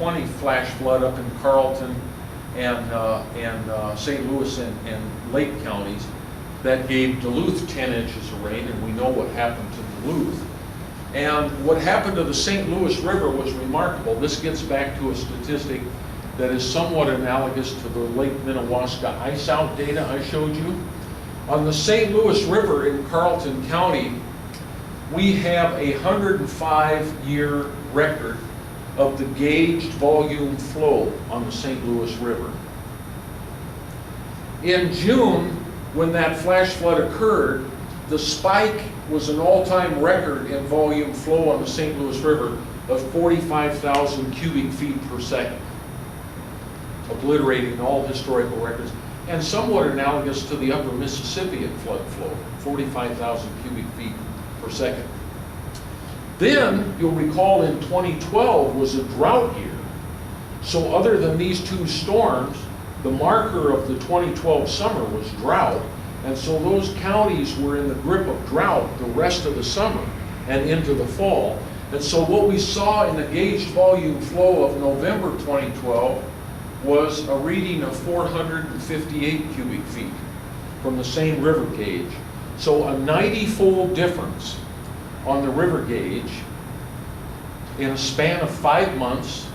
2020 flash flood up in Carlton and St. Louis and Lake counties that gave Duluth 10 inches of rain, and we know what happened to Duluth. And what happened to the St. Louis River was remarkable. This gets back to a statistic that is somewhat analogous to the Lake Minnewaska ice out data I showed you. On the St. Louis River in Carlton County, we have a 105-year record of the gauged volume flow on the St. Louis River. In June, when that flash flood occurred, the spike was an all-time record in volume flow on the St. Louis River of 45,000 cubic feet per second, obliterating all historical records, and somewhat analogous to the upper Mississippian flood flow, 45,000 cubic feet per second. Then, you'll recall in 2012 was a drought year. So other than these two storms, the marker of the 2012 summer was drought, and so those counties were in the grip of drought the rest of the summer and into the fall. And so what we saw in the gauged volume flow of November 2012 was a reading of 458 cubic feet from the same river gauge. So a 90-fold difference on the river gauge in a span of 5 months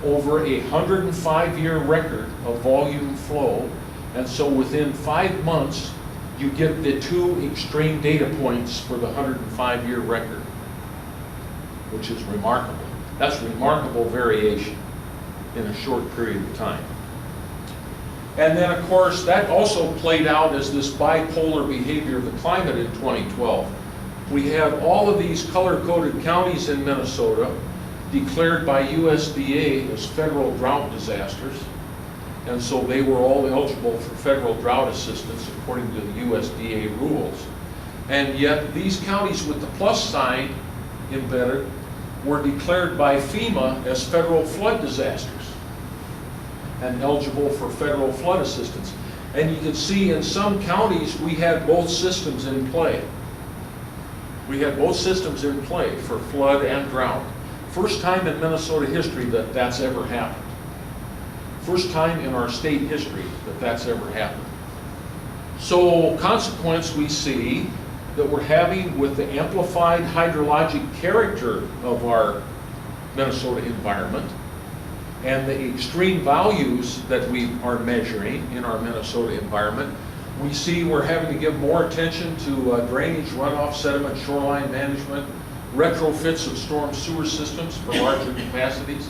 over a 105-year record of volume flow. And so within 5 months, you get the two extreme data points for the 105-year record, which is remarkable. That's remarkable variation in a short period of time. And then, of course, that also played out as this bipolar behavior of the climate in 2012. We had all of these color-coded counties in Minnesota declared by USDA as federal drought disasters. And so they were all eligible for federal drought assistance according to the USDA rules. And yet these counties with the plus sign embedded were declared by FEMA as federal flood disasters and eligible for federal flood assistance. And you can see in some counties we had both systems in play. We had both systems in play for flood and drought. First time in Minnesota history that that's ever happened. First time in our state history that that's ever happened. So consequence we see that we're having with the amplified hydrologic character of our Minnesota environment and the extreme values that we are measuring in our Minnesota environment, we see we're having to give more attention to drainage, runoff, sediment, shoreline management, retrofits of storm sewer systems for larger capacities.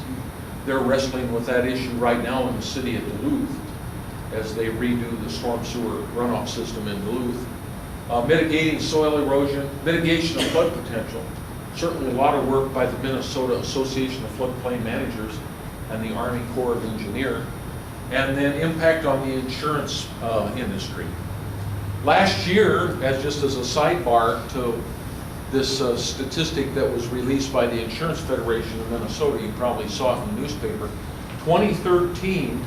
They're wrestling with that issue right now in the city of Duluth as they redo the storm sewer runoff system in Duluth. Mitigating soil erosion, mitigation of flood potential. Certainly a lot of work by the Minnesota Association of Floodplain Managers and the Army Corps of Engineers. And then impact on the insurance industry. Last year, just as a sidebar to this statistic that was released by the Insurance Federation of Minnesota, you probably saw it in the newspaper, 2013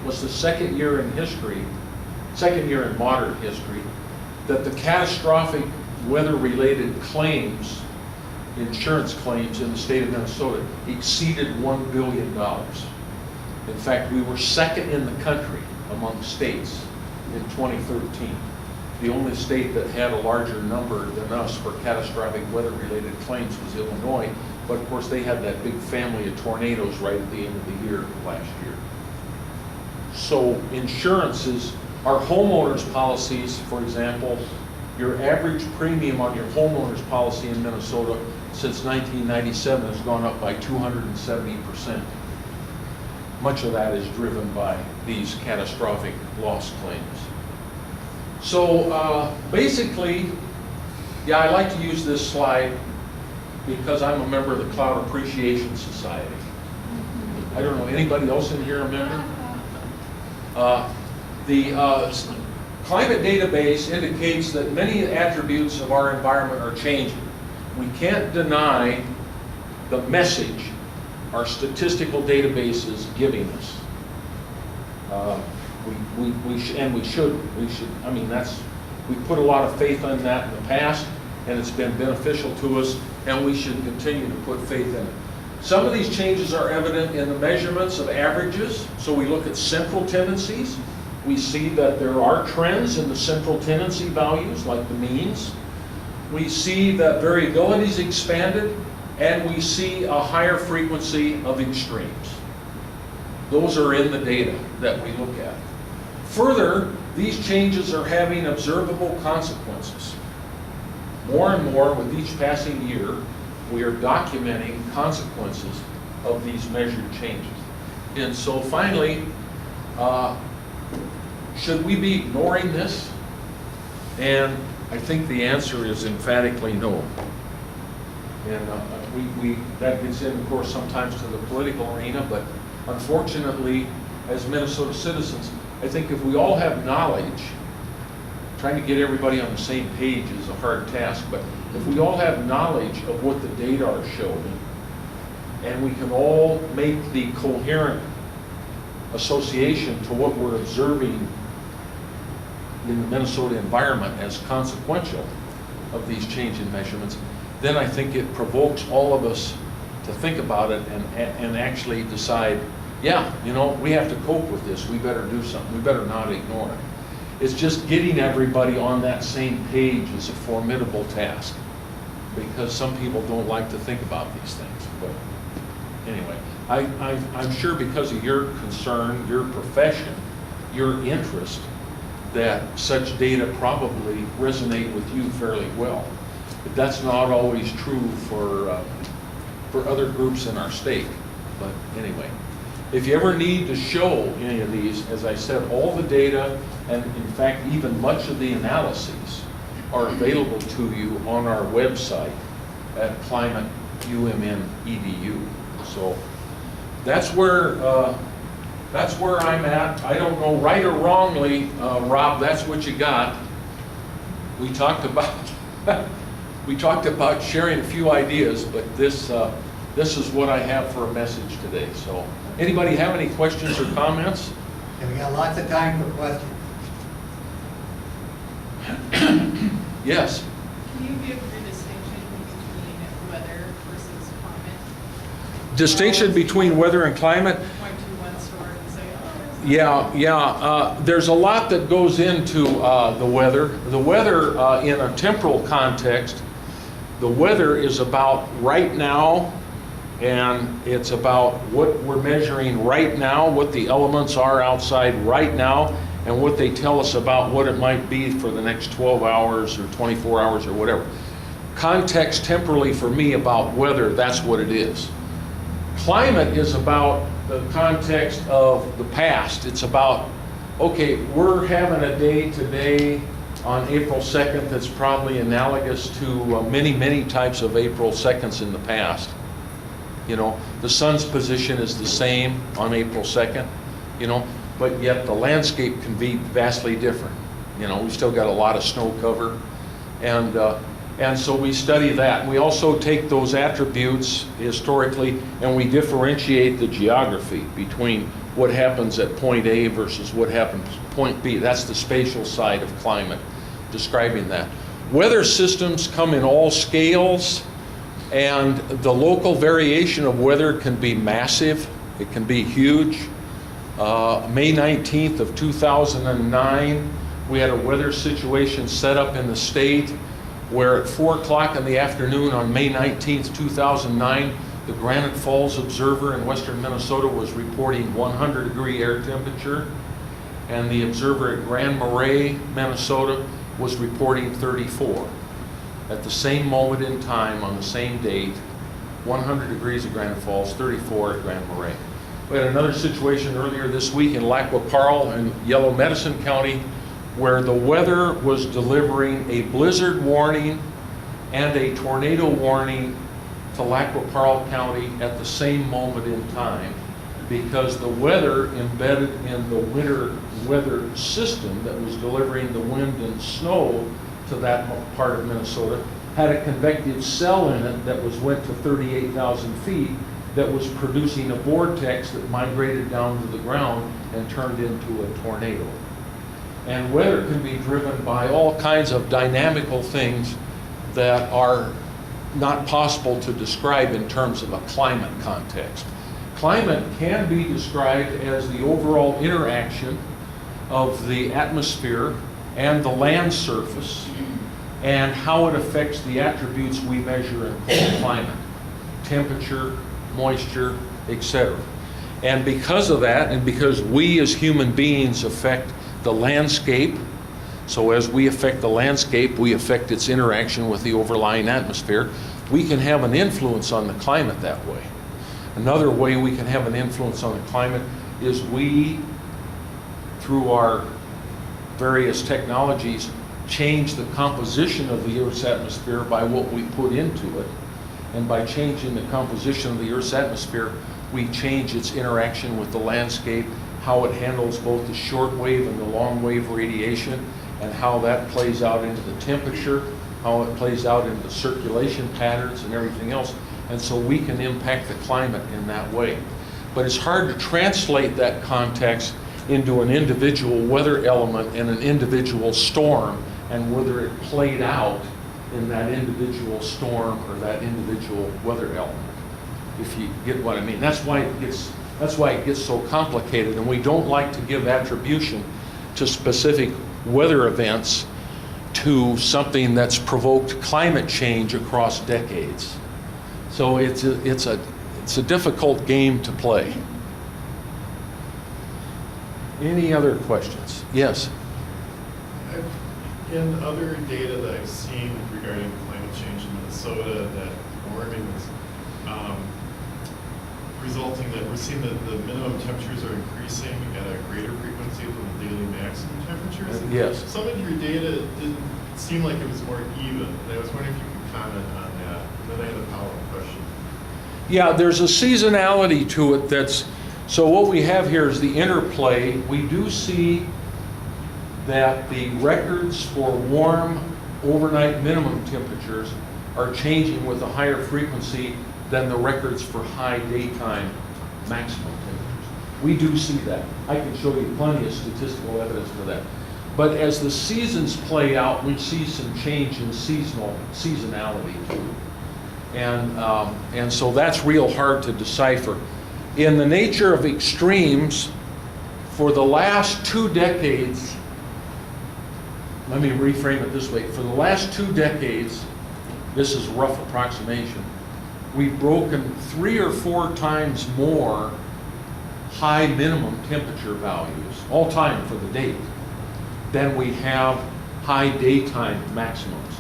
was the second year in history, second year in modern history, that the catastrophic weather-related claims, insurance claims in the state of Minnesota exceeded $1 billion. In fact, we were second in the country among states in 2013. The only state that had a larger number than us for catastrophic weather-related claims was Illinois, but of course they had that big family of tornadoes right at the end of the year last year. So insurances, our homeowners policies, for example, your average premium on your homeowners policy in Minnesota since 1997 has gone up by 270%. Much of that is driven by these catastrophic loss claims. So basically, yeah, I like to use this slide because I'm a member of the Cloud Appreciation Society. I don't know, anybody else in here a member? The climate database indicates that many attributes of our environment are changing. We can't deny the message our statistical database is giving us. We should. I mean, we put a lot of faith in that in the past, and it's been beneficial to us, and we should continue to put faith in it. Some of these changes are evident in the measurements of averages. So we look at central tendencies. We see that there are trends in the central tendency values, like the means. We see that variability is expanded, and we see a higher frequency of extremes. Those are in the data that we look at. Further, these changes are having observable consequences. More and more with each passing year, we are documenting consequences of these measured changes. And so finally, should we be ignoring this? And I think the answer is emphatically no. And that gets in, of course, sometimes to the political arena, but unfortunately, as Minnesota citizens, I think if we all have knowledge, trying to get everybody on the same page is a hard task, but if we all have knowledge of what the data are showing, and we can all make the coherent association to what we're observing in the Minnesota environment as consequential of these change in measurements, then I think it provokes all of us to think about it and actually decide, yeah, you know, we have to cope with this. We better do something. We better not ignore it. It's just getting everybody on that same page is a formidable task, because some people don't like to think about these things. But anyway, I'm sure because of your concern, your profession, your interest, that such data probably resonate with you fairly well. But that's not always true for other groups in our state. But anyway, if you ever need to show any of these, as I said, all the data, and in fact even much of the analyses, are available to you on our website at climateumn.edu. So that's where I'm at. I don't know, right or wrongly, Rob, that's what you got. We talked about sharing a few ideas, but this is what I have for a message today. So anybody have any questions or comments? And we got lots of time for questions. Yes. Can you give the distinction between weather versus climate? Distinction between weather and climate? Point to one story and say, oh, Yeah. There's a lot that goes into the weather. The weather, in a temporal context, the weather is about right now, and it's about what we're measuring right now, what the elements are outside right now, and what they tell us about what it might be for the next 12 hours or 24 hours or whatever. Context temporally for me about weather, that's what it is. Climate is about the context of the past. It's about, okay, we're having a day today on April 2nd that's probably analogous to many, many types of April 2nds in the past. You know, the sun's position is the same on April 2nd, you know, but yet the landscape can be vastly different. You know, we've still got a lot of snow cover, and so we study that. We also take those attributes historically and we differentiate the geography between what happens at point A versus what happens at point B. That's the spatial side of climate, describing that. Weather systems come in all scales, and the local variation of weather can be massive. It can be huge. May 19th of 2009, we had a weather situation set up in the state where at 4 o'clock in the afternoon on May 19th, 2009, the Granite Falls Observer in western Minnesota was reporting 100-degree air temperature, and the observer at Grand Marais, Minnesota, was reporting 34. At the same moment in time, on the same date, 100 degrees at Granite Falls, 34 at Grand Marais. We had another situation earlier this week in Lac La Parle in Yellow Medicine County, where the weather was delivering a blizzard warning and a tornado warning to Lac La Parle County at the same moment in time, because the weather embedded in the winter weather system that was delivering the wind and snow to that part of Minnesota had a convective cell in it that went to 38,000 feet that was producing a vortex that migrated down to the ground and turned into a tornado. And weather can be driven by all kinds of dynamical things that are not possible to describe in terms of a climate context. Climate can be described as the overall interaction of the atmosphere and the land surface and how it affects the attributes we measure in cold climate: temperature, moisture, etc. And because of that, and because we as human beings affect the landscape, so as we affect the landscape, we affect its interaction with the overlying atmosphere, we can have an influence on the climate that way. Another way we can have an influence on the climate is we, through our various technologies, change the composition of the Earth's atmosphere by what we put into it. And by changing the composition of the Earth's atmosphere, we change its interaction with the landscape, how it handles both the short wave and the long wave radiation, and how that plays out into the temperature, how it plays out into the circulation patterns and everything else. And so we can impact the climate in that way. But it's hard to translate that context into an individual weather element and an individual storm, and whether it played out in that individual storm or that individual weather element, if you get what I mean. That's why it gets so complicated, and we don't like to give attribution to specific weather events to something that's provoked climate change across decades. So it's a difficult game to play. Any other questions? Yes. In other data that I've seen regarding climate change in Minnesota, that warming is resulting that we're seeing that the minimum temperatures are increasing at a greater frequency than the daily maximum temperatures. Yes. Some of your data didn't seem like it was more even, and I was wondering if you could comment on that. And then I had a follow-up question. Yeah, there's a seasonality to it so what we have here is the interplay. We do see that the records for warm overnight minimum temperatures are changing with a higher frequency than the records for high daytime maximum temperatures. We do see that. I can show you plenty of statistical evidence for that. But as the seasons play out, we see some change in seasonality too. And so that's real hard to decipher. In the nature of extremes, for the last 2 decades, let me reframe it this way. For the last 2 decades, this is a rough approximation, we've broken 3 or 4 times more high minimum temperature values, all time for the date, than we have high daytime maximums.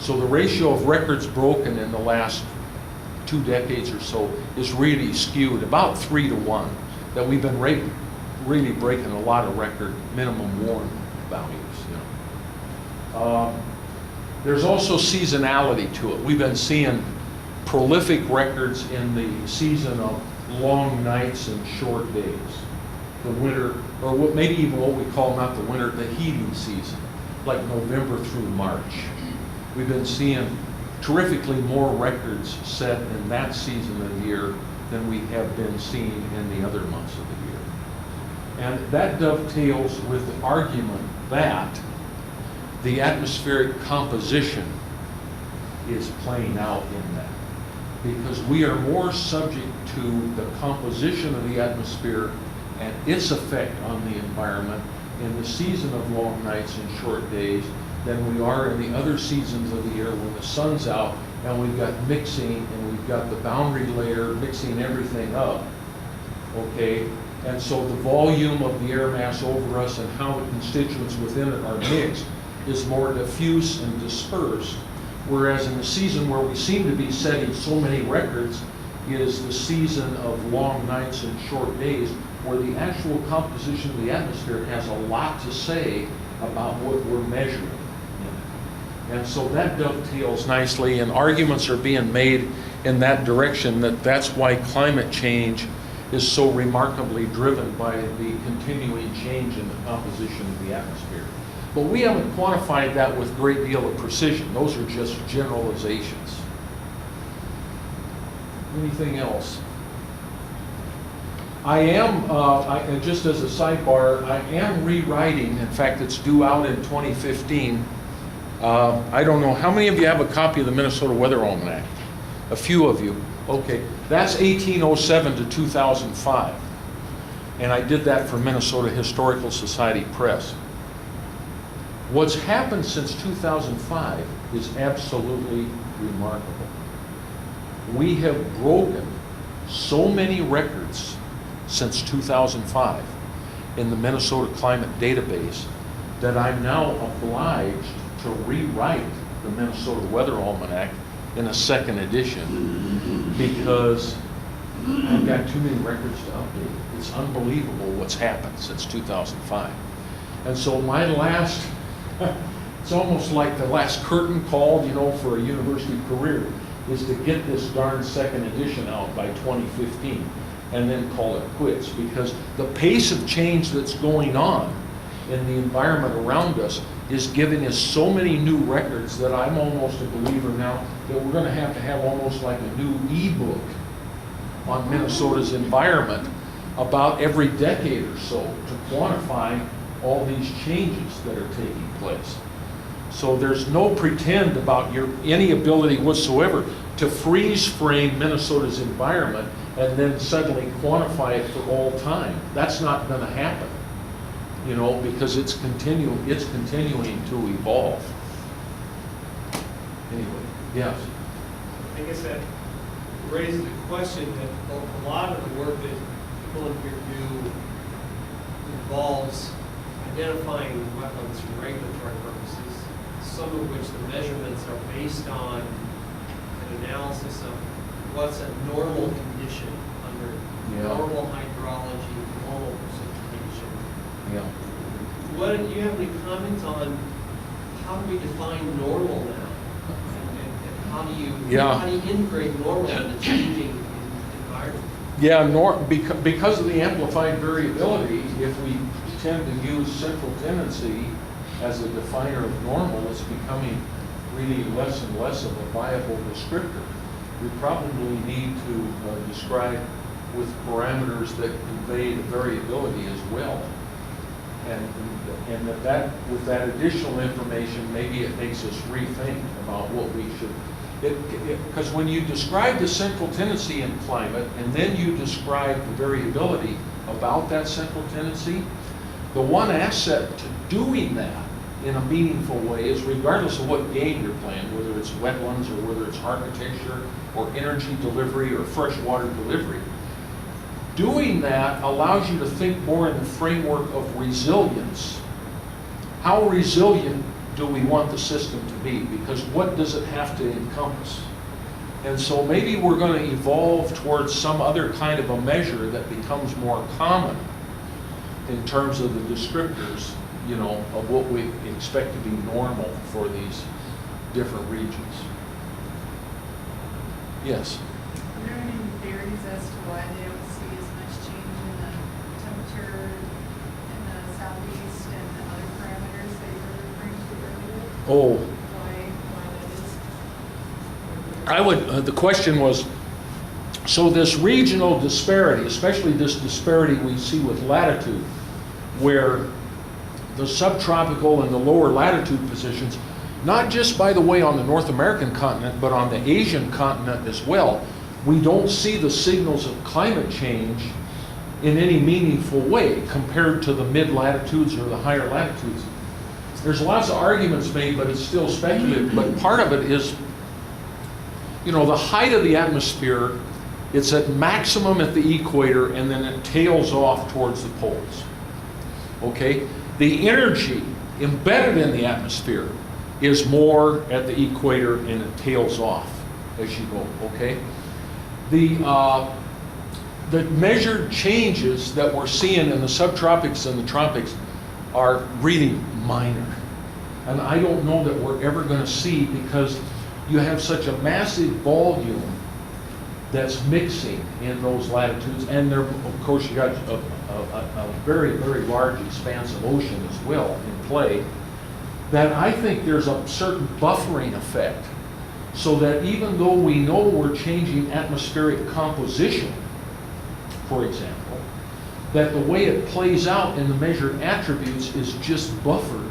So the ratio of records broken in the last 2 decades or so is really skewed, about 3 to 1, that we've been really breaking a lot of record minimum warm values. There's also seasonality to it. We've been seeing prolific records in the season of long nights and short days. The winter, or maybe even what we call not the winter, the heating season, like November through March. We've been seeing terrifically more records set in that season of the year than we have been seeing in the other months of the year. And that dovetails with the argument that the atmospheric composition is playing out in that. Because we are more subject to the composition of the atmosphere and its effect on the environment in the season of long nights and short days than we are in the other seasons of the year when the sun's out and we've got mixing and we've got the boundary layer mixing everything up, okay? And so the volume of the air mass over us and how the constituents within it are mixed is more diffuse and dispersed, whereas in the season where we seem to be setting so many records is the season of long nights and short days, where the actual composition of the atmosphere has a lot to say about what we're measuring. And so that dovetails nicely, and arguments are being made in that direction that that's why climate change is so remarkably driven by the continuing change in the composition of the atmosphere. But we haven't quantified that with a great deal of precision. Those are just generalizations. Anything else? I am, just as a sidebar, I am rewriting, in fact it's due out in 2015. I don't know, how many of you have a copy of the Minnesota Weather Almanac? A few of you. Okay, that's 1807 to 2005. And I did that for Minnesota Historical Society Press. What's happened since 2005 is absolutely remarkable. We have broken so many records since 2005 in the Minnesota Climate Database that I'm now obliged to rewrite the Minnesota Weather Almanac in a second edition because I've got too many records to update. It's unbelievable what's happened since 2005. And so my last, it's almost like the last curtain call, you know, for a university career, is to get this darn second edition out by 2015 and then call it quits, because the pace of change that's going on in the environment around us is giving us so many new records that I'm almost a believer now that we're going to have almost like a new ebook on Minnesota's environment about every decade or so to quantify all these changes that are taking place. So there's no pretend about any ability whatsoever to freeze frame Minnesota's environment and then suddenly quantify it for all time. That's not going to happen, you know, because it's continuing to evolve. Anyway, yes. I guess that raises the question that a lot of the work that people in here do involves identifying wetlands for regulatory purposes, some of which the measurements are based on an analysis of what's a normal condition under normal hydrology, normal precipitation. Yeah. What do you have any comments on how do we define normal now? And how do you integrate normal in the changing environment? Yeah, because of the amplified variability, if we tend to use central tendency as a definer of normal, it's becoming really less and less of a viable descriptor. We probably need to describe with parameters that convey the variability as well. And with that additional information, maybe it makes us rethink about what we should. Because when you describe the central tendency in climate and then you describe the variability about that central tendency, the one asset to doing that in a meaningful way is, regardless of what game you're playing, whether it's wetlands or whether it's architecture or energy delivery or freshwater delivery, doing that allows you to think more in the framework of resilience. How resilient do we want the system to be? Because what does it have to encompass? And so maybe we're going to evolve towards some other kind of a measure that becomes more common in terms of the descriptors, you know, of what we expect to be normal for these different regions. Yes? Are there any theories as to why they don't see as much change in the temperature in the southeast and the other parameters that you were referring to earlier? Oh, Why that is? the question was, so this regional disparity, especially this disparity we see with latitude, where the subtropical and the lower latitude positions, not just, by the way, on the North American continent, but on the Asian continent as well, we don't see the signals of climate change in any meaningful way compared to the mid-latitudes or the higher latitudes. There's lots of arguments made, but it's still speculative. But part of it is, you know, the height of the atmosphere, it's at maximum at the equator, and then it tails off towards the poles. Okay? The energy embedded in the atmosphere is more at the equator, and it tails off as you go. Okay? The measured changes that we're seeing in the subtropics and the tropics are really minor. And I don't know that we're ever going to see, because you have such a massive volume that's mixing in those latitudes, and there, of course, you got a very, very large expanse of ocean as well in play, that I think there's a certain buffering effect, so that even though we know we're changing atmospheric composition, for example, that the way it plays out in the measured attributes is just buffered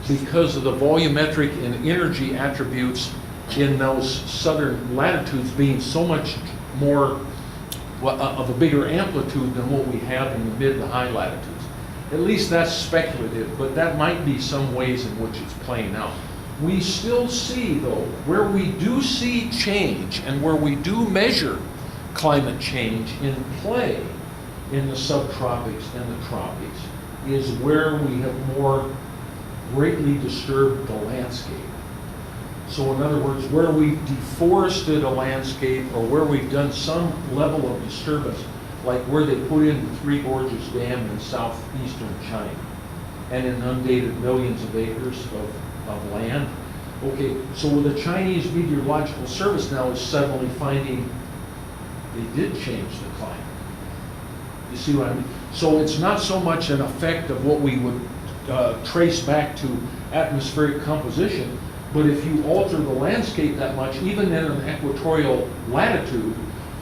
because of the volumetric and energy attributes in those southern latitudes being so much more of a bigger amplitude than what we have in the mid to high latitudes. At least that's speculative, but that might be some ways in which it's playing out. We still see, though, where we do see change and where we do measure climate change in play in the subtropics and the tropics is where we have more greatly disturbed the landscape. So in other words, where we've deforested a landscape or where we've done some level of disturbance, like where they put in the Three Gorges Dam in southeastern China and inundated millions of acres of land. Okay, so the Chinese Meteorological Service now is suddenly finding they did change the climate. You see what I mean? So it's not so much an effect of what we would trace back to atmospheric composition, but if you alter the landscape that much, even in an equatorial latitude,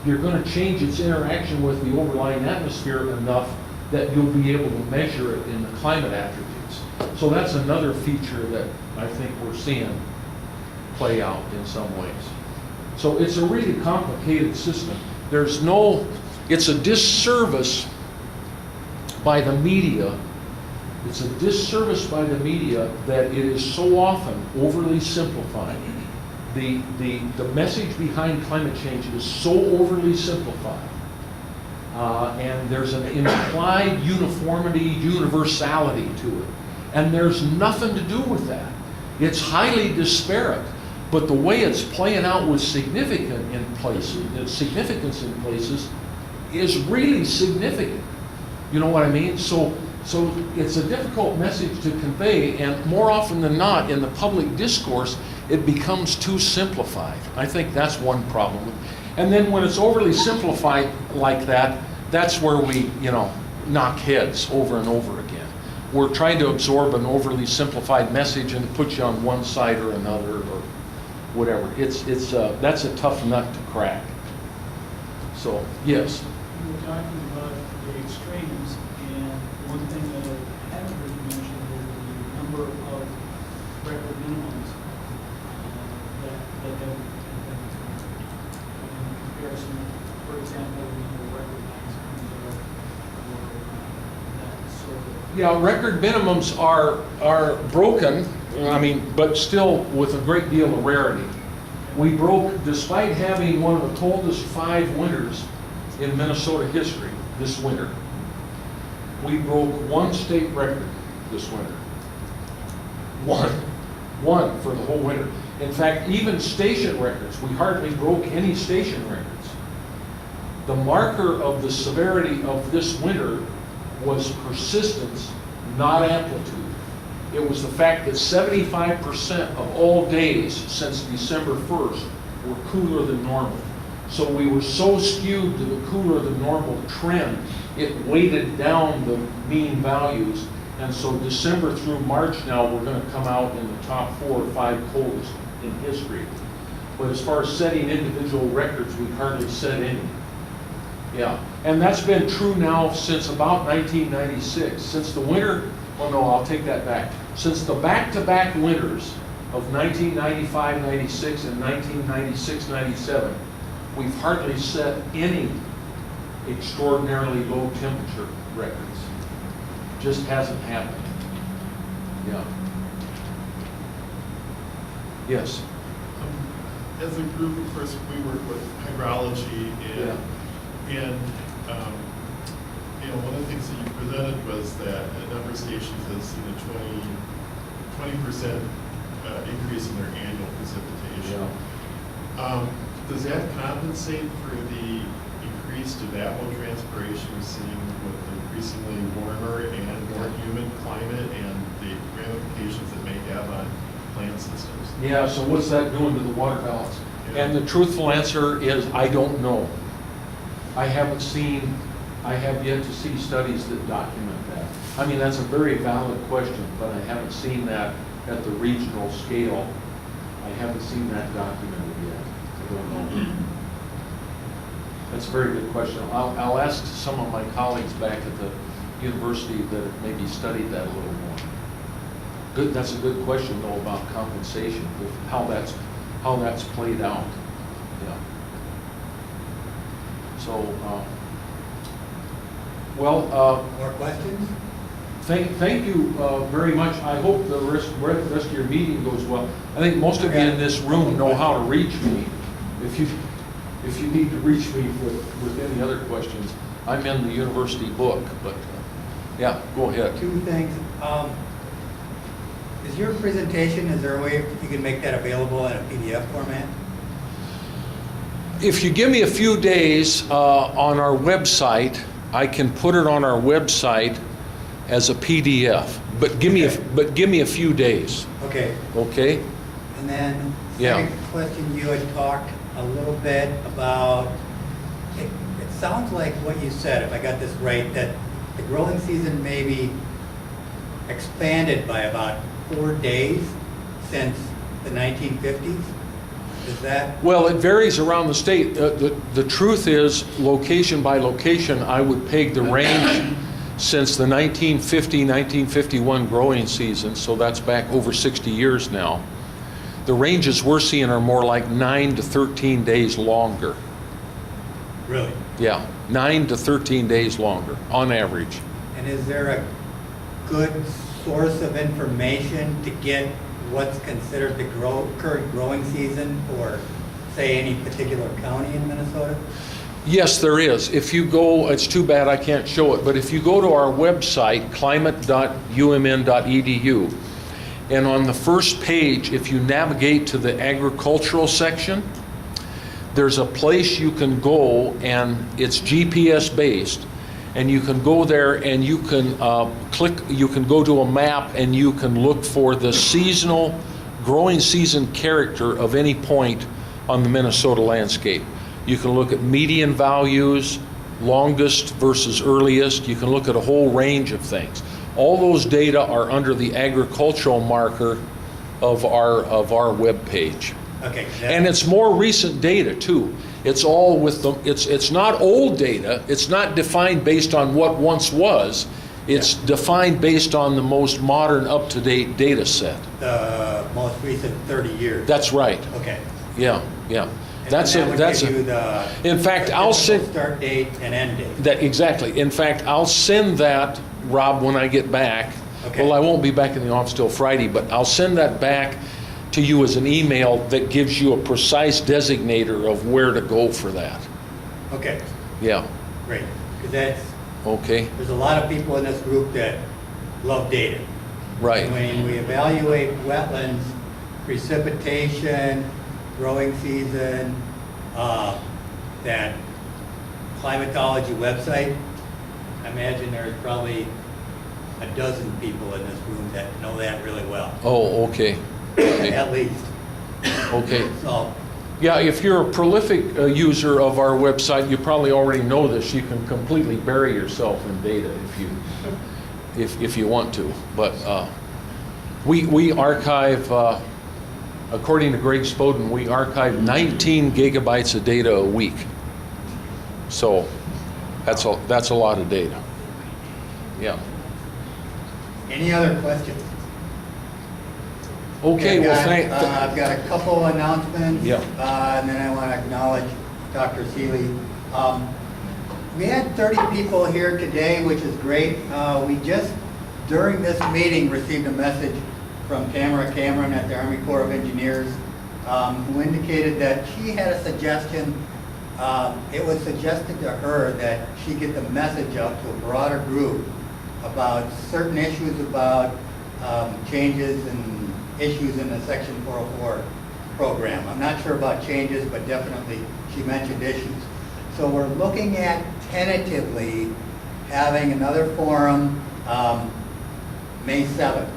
you're going to change its interaction with the overlying atmosphere enough that you'll be able to measure it in the climate attributes. So that's another feature that I think we're seeing play out in some ways. So it's a really complicated system. It's a disservice by the media. It's a disservice by the media that it is so often overly simplified. The message behind climate change is so overly simplified. And there's an implied uniformity, universality to it. And there's nothing to do with that. It's highly disparate. But the way it's playing out with significance in places is really significant. You know what I mean? So it's a difficult message to convey, and more often than not, in the public discourse, it becomes too simplified. I think that's one problem. And then when it's overly simplified like that, that's where we, knock heads over and over again. We're trying to absorb an overly simplified message and put you on one side or another or whatever. That's a tough nut to crack. So, yes. You were talking about the extremes, and one thing that I haven't heard you mention is the number of record minimums that have been in comparison, for example, record maximums or that sort of. Yeah, record minimums are broken, but still with a great deal of rarity. We broke, despite having one of the coldest 5 winters in Minnesota history this winter, we broke one state record this winter. One for the whole winter. In fact, even station records, we hardly broke any station records. The marker of the severity of this winter was persistence, not amplitude. It was the fact that 75% of all days since December 1st were cooler than normal. So we were so skewed to the cooler than normal trend, it weighted down the mean values. And so December through March now, we're going to come out in the top 4 or 5 coldest in history. But as far as setting individual records, we hardly set any. Yeah, and that's been true now since about 1996. Since the winter, oh no, I'll take that back. Since the back-to-back winters of 1995-96 and 1996-97, we've hardly set any extraordinarily low temperature records. Just hasn't happened. Yeah. Yes. As a group, of course, we work with hydrology and one of the things that you presented was that a number of stations have seen a 20% increase in their annual precipitation. Yeah. Does that compensate for the increased evapotranspiration we're seeing with increasingly warmer and more humid climate and the ramifications it may have on plant systems? Yeah, so what's that doing to the water balance? Yeah. And the truthful answer is, I don't know. I have yet to see studies that document that. That's a very valid question, but I haven't seen that at the regional scale. I haven't seen that documented yet. I don't know. That's a very good question. I'll ask some of my colleagues back at the university that maybe studied that a little more. Good. That's a good question, though, about compensation, how how that's played out. Yeah. So, More questions? thank you very much. I hope the rest of your meeting goes well. I think most of you in this room know how to reach me. If you need to reach me with any other questions, I'm in the university book, but yeah, go ahead. Two things. Is your presentation, is there a way you can make that available in a PDF format? If you give me a few days on our website, I can put it on our website as a PDF. But give me a few days. Okay. Okay? And then, Yeah. second question, you had talked a little bit about, it sounds like what you said, if I got this right, that the growing season may be expanded by about 4 days since the 1950s? Is that? Well, it varies around the state. The truth is, location by location, I would peg the range since the 1950, 1951 growing season, so that's back over 60 years now. The ranges we're seeing are more like 9 to 13 days longer. Really? Yeah, 9 to 13 days longer on average. And is there a good source of information to get what's considered the current growing season for, say, any particular county in Minnesota? Yes, there is. If you go, it's too bad I can't show it, but if you go to our website, climate.umn.edu, and on the first page, if you navigate to the agricultural section, there's a place you can go, and it's GPS based, and you can go there and you can you can go to a map and you can look for the seasonal, growing season character of any point on the Minnesota landscape. You can look at median values, longest versus earliest. You can look at a whole range of things. All those data are under the agricultural marker of our web page. Okay. And it's more recent data too. It's all with the, it's not old data. It's not defined based on what once was. It's defined based on the most modern, up-to-date data set. The most recent 30 years. That's right. Okay. Yeah, yeah. And that would give you the In fact, I'll send start date and end date. that exactly. In fact, I'll send that, Rob, when I get back. Okay. Well, I won't be back in the office till Friday, but I'll send that back to you as an email that gives you a precise designator of where to go for that. Okay, Yeah. great. Because that's, Okay. there's a lot of people in this group that love data. Right. When we evaluate wetlands, precipitation, growing season, that climatology website, I imagine there's probably a dozen people in this room that know that really well, Oh, okay. Okay. at least. Okay. So, Yeah, if you're a prolific user of our website, you probably already know this. You can completely bury yourself in data if you want to. But we archive, according to Greg Spoden, we archive 19 gigabytes of data a week. So that's a lot of data. Yeah. any other questions? Okay. Well, I've got a couple announcements. Yeah. And then I want to acknowledge Dr. Seeley. We had 30 people here today, which is great. We just, during this meeting, received a message from Tamara Cameron at the Army Corps of Engineers, who indicated that she had a suggestion. It was suggested to her that she get the message out to a broader group about certain issues about changes and issues in the Section 404 program. I'm not sure about changes, but definitely she mentioned issues. So we're looking at tentatively having another forum May 7th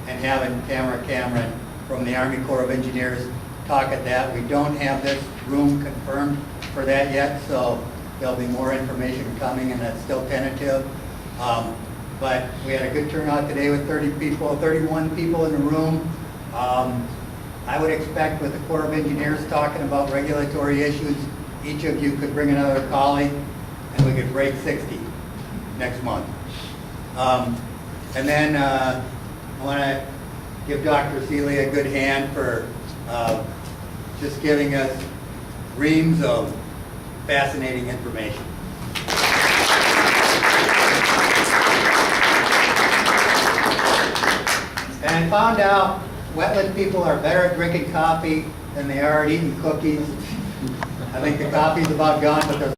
and having Tamara Cameron from the Army Corps of Engineers talk at that. We don't have this room confirmed for that yet, so there'll be more information coming, and that's still tentative. But we had a good turnout today with 30 people, 31 people in the room. I would expect with the Corps of Engineers talking about regulatory issues, each of you could bring another colleague, and we could break 60 next month. And then I want to give Dr. Seeley a good hand for just giving us reams of fascinating information. And I found out Wetland people are better at drinking coffee than they are at eating cookies. I think the coffee's about gone, but they're